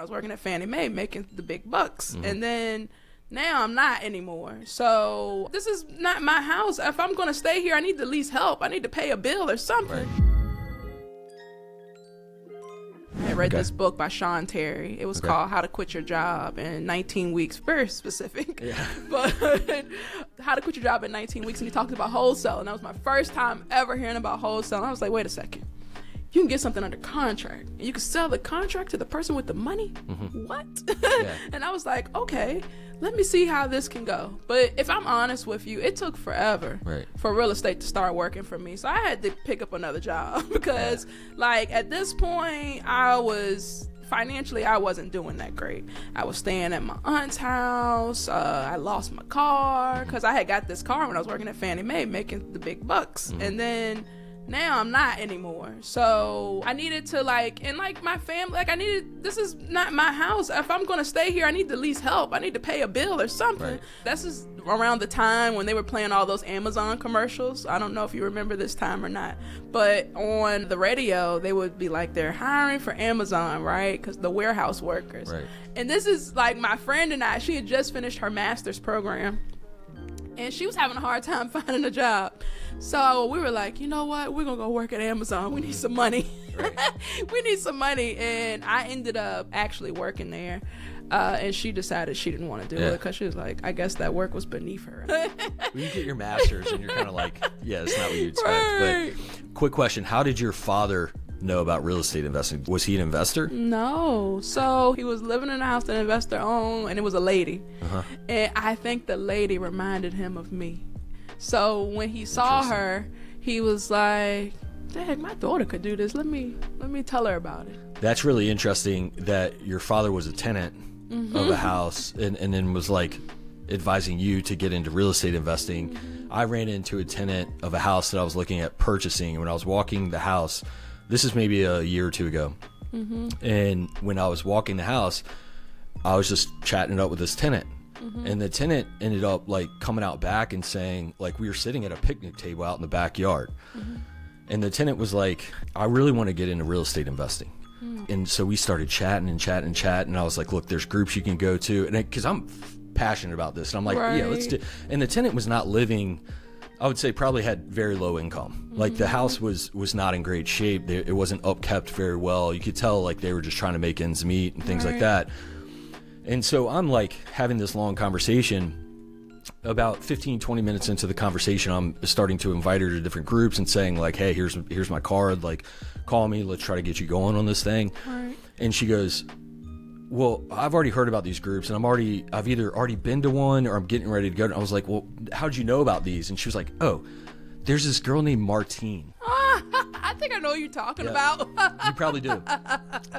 was working at Fannie Mae making the big bucks. And then now I'm not anymore. So this is not my house. If I'm going to stay here, I need to at least help. I need to pay a bill or something. I read this book by Sean Terry. It was called How to Quit Your Job in 19 Weeks. Very specific. But How to Quit Your Job in 19 Weeks. And he talked about wholesaling. That was my first time ever hearing about wholesaling. I was like, wait a second. You can get something under contract. And you can sell the contract to the person with the money? What? And I was like, okay, let me see how this can go. But if I'm honest with you, it took forever for real estate to start working for me. So I had to pick up another job because like at this point financially I wasn't doing that great. I was staying at my aunt's house. I lost my car because I had got this car when I was working at Fannie Mae making the big bucks. And then now I'm not anymore. So I needed to my family, this is not my house. If I'm going to stay here, I need to at least help. I need to pay a bill or something. This is around the time when they were playing all those Amazon commercials. I don't know if you remember this time or not, but on the radio, they would be like, they're hiring for Amazon, right? Because the warehouse workers. And this is like my friend and I, she had just finished her master's program. And she was having a hard time finding a job. So we were like, you know what? We're going to go work at Amazon. We need some money. We need some money. And I ended up actually working there. And she decided she didn't want to do it because she was like, I guess that work was beneath her. Well, you get your master's and you're kind of like, yeah, it's not what you expect. But quick question. How did your father know about real estate investing? Was he an investor? No. So he was living in a house that an investor owned, and it was a lady. And I think the lady reminded him of me. So when he saw her, he was like, dang, my daughter could do this. Let me tell her about it. That's really interesting that your father was a tenant of a house and then was like advising you to get into real estate investing. I ran into a tenant of a house that I was looking at purchasing. When I was walking the house, this is maybe a year or two ago. And when I was walking the house, I was just chatting it up with this tenant. And the tenant ended up like coming out back and saying, like, we were sitting at a picnic table out in the backyard. And the tenant was like, I really want to get into real estate investing. And so we started chatting. And I was like, look, there's groups you can go to. And because I'm passionate about this. And I'm like, yeah, let's do. And the tenant was not living, I would say probably had very low income. Like the house was not in great shape. It wasn't upkept very well. You could tell like they were just trying to make ends meet and things like that. And so I'm like having this long conversation. About 15, 20 minutes into the conversation, I'm starting to invite her to different groups and saying like, hey, here's my card. Like, call me. Let's try to get you going on this thing. And she goes, well, I've already heard about these groups and I've either already been to one or I'm getting ready to go. And I was like, well, how'd you know about these? And she was like, oh, there's this girl named Martine. I think I know who you're talking about. You probably do.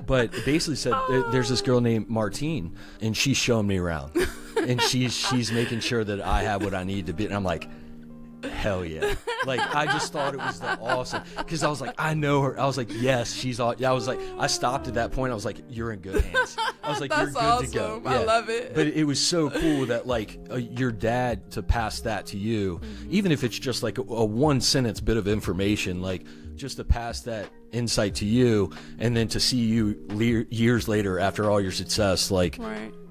But it basically said there's this girl named Martine and she's showing me around and she's making sure that I have what I need to be. And I'm like, hell yeah. Like, I just thought it was the awesome, because I was like, I know her. I was like, yes, she's all. I was like, I stopped at that point. I was like, you're in good hands. I was like, you're good awesome. To go. I love it. But it was so cool that like your dad to pass that to you, even if it's just like a one sentence bit of information, like just to pass that insight to you, and then to see you years later after all your success, like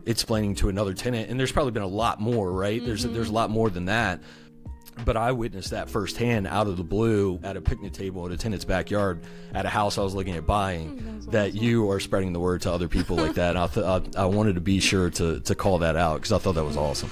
explaining to another tenant. And there's probably been a lot more, right? There's a lot more than that. But I witnessed that firsthand out of the blue at a picnic table at a tenant's backyard at a house I was looking at buying, that you are spreading the word to other people like that. And I wanted to be sure to call that out because I thought that was awesome.